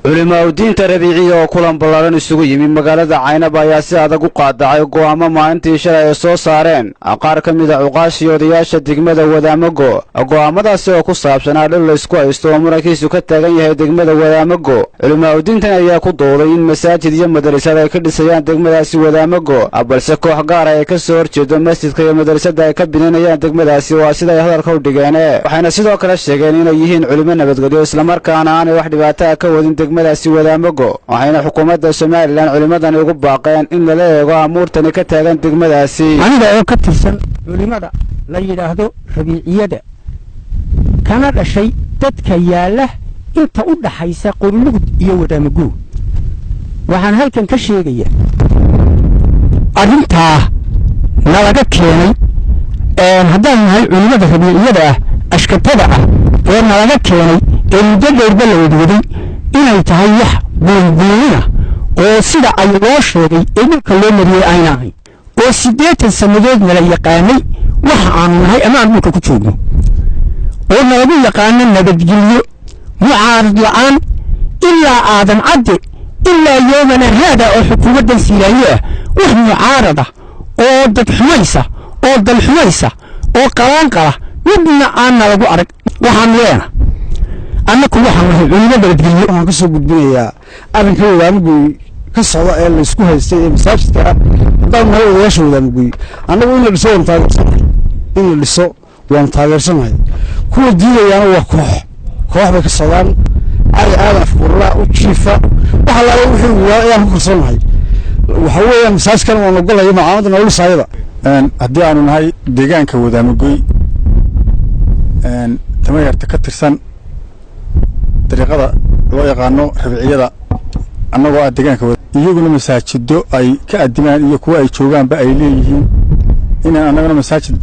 علماء الدين تربيعية وكلام بلارن السوقي من مقالة عينب ayaa si adag u qaadacay go'aamo maalintii shalay soo saareen qaar ka mid ah uqaashi odayaasha degmada Wadaamago go'aamadaasi oo ku saabsan dhul la isku haysto oo murankiisu ka taagan yahay degmada Wadaamago علماء الدين tan ayaa ku dooday in masaajid iyo madrasad ay ka dhisayaan degmadaasi Wadaamago balse koox gaar ah ay ka soo horjeedo masjidka iyo madrasada ay ka binanayaan degmadaasi waa sida ay hadalka u dhigeen waxayna sidoo kale sheegeen inay yihiin culimo nabadgelyo isla markaana aan wax dhibaato ah ka wadin degmadaasi Wadaamago waxayna xukuumadda Soomaaliland culimadan ugu baaqeen in la eego amuurtani ka taagan degmadaasi aniga oo ka tirsan culimada la yiraahdo rabiiciyada kana dhashay dadka yaala inta u dhaxaysa Qorlugud iyo Wadaamago waxaan halkan ka sheegayaa arintaa nalaga keenay haddaan nahay culimada rabiiciyada ashkatada ee nalaga keenay ee muddo dheerba la wadwaday inay tahay wax buulbuulina oo sida ay loo sheegay ee dhulka loo mariyay ayna ahayn oo 8 sanadood la yaqaanay waxa aan nahay ama aan dhulka ku joogno oo nalagu yaqaano nabadgelyo mucaarad la'aan ilaa aadan cadde ilaa yoomana hada oo xukuumadda Soomaaliya wax mucaarada oo dad xumaysa oo dal xumaysa oo qalaan qala midna aan nalagu arag waxaan leeyahay annaku waxaan nahay culimada nabadgelyo waxaan ka soo gudbinayaa arrinka Wadaamago ka socda ee la isku haystay ee masaajidka hadaan nahay odayaasha Wadaamago annagu in la dhiso waan taageersanahay kuwa diidayana waa koox bay ka socdaan aadan afkurla u jiifa waxa la wixii ayaan ku korsanahay waxa weeyaan masaajidkan waa ogolaya macaamada nolol saayada haddii aanu nahay deegaanka Wadaamago tamayarta ka tirsan dariiqada loo yaqaano rabiiciyada annagoo ah deegaanka iyaguna masaajido ay ka adimaan iyo kuwa ay joogaanba ay leeyihiin in annaguna masaajid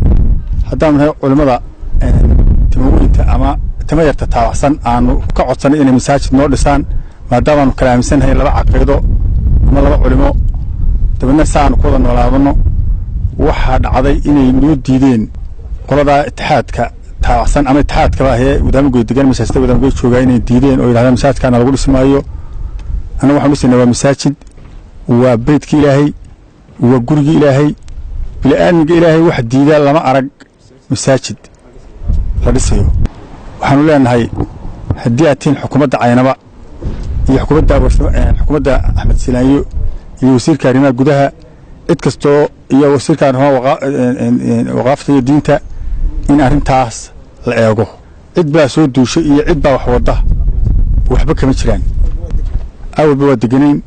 haddaan nahay culimada timawinta ama tamayarta taawacsan aanu ka codsanay inay masaajid noo dhisaan maadaama aanu kala aaminsanahay laba caqiido ama laba culimo dabadna saanu ku wada noolaadano waxaa dhacday inay noo diideen qolada itixaadka taawacsan ama itixaadka baa ee Wadaamago deegaan masaajidda Wadaamago joogaa inay diideen oo yiraahdaan masaajidkaana lagu dhismaayo anagu waxaan dhisnaa waa masaajid waa beedka Ilaahay waa guriga Ilaahay bilaadanka Ilaahay wax diida lama arag masaajid la dhisayo waxaanu leenahay haddii aatiin xukuumadda caynaba iyo xukuumadda Axmed Silaayo iyo wasiirka arrimaha gudaha cid kastoo iyo wasiirka arrimaha waqaafta iyo diinta in arintaas la eego cid baa soo duushay iyo cid baa wax wada waxba kama jiraan awalba waa deganeen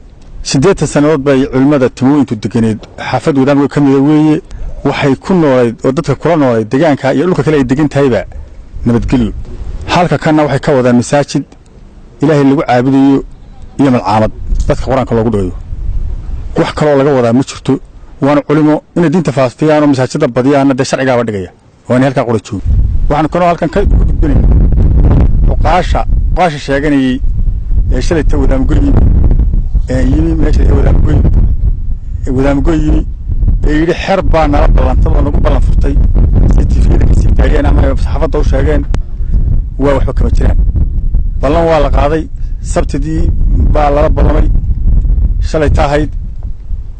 8 sanadood bay culimada timooyintu deganeed xaafad Wadaamago ka mid weeye waxay ku noolayd oo dadka kula noolayd deegaanka iyo dhulka kale ay degan tahayba nabadgelyo halka kana waxay ka wadaan masaajid Ilaahay lagu caabudayo iyo malcaamad dadka quraanka loogu dhayo wax kale oo laga wadaa ma jirto waana culimo in diinta faafiyaan oo masaajidda badiyaan dad sharciga wadhigaya waan halka qura joog waxaan kaloo halkan ka gudbinay uqaasha sheeganayay ee shalay Wadaamago yimi meesha Wadaamago yimi yiri xerba nala ballantada nagu ballan furtay TV-da si taayeen ama saxaafadda u sheegeen waa waxba kama jiraan ballan waa la qaaday sabtidii baa la ballamay shalay tahayd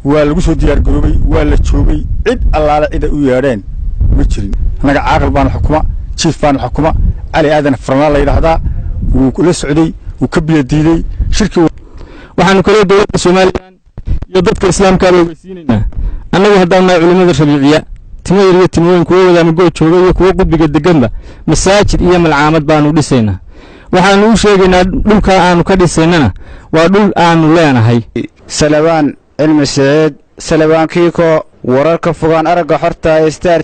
waa lagu soo diyaar garoobay waa la joogay cid allaala cid u yeedheen ma jirin anaga caaqil baan xukuma chief baan xukuma Ali Aadan Farnaa la yiraahdaa uu la socday uu ka biyadiiday shirki waxaan kale dowladda Soomaaliland iyo dadka islaamka ay weysiinayna annagu haddaan nahay culimada rabiiciya timayar iyo timooyin kuwa Wadaamago jooga iyo kuwa qudbiga deganba masaajid iyo malcaamad baanu dhisaynaa waxaanu u sheegaynaa dhulka aanu ka dhisaynana waa dhul aanu leenahay Salabaan Cilmi Saciid Salabaan Kiiko wararka fogaan aragga xorta ee Star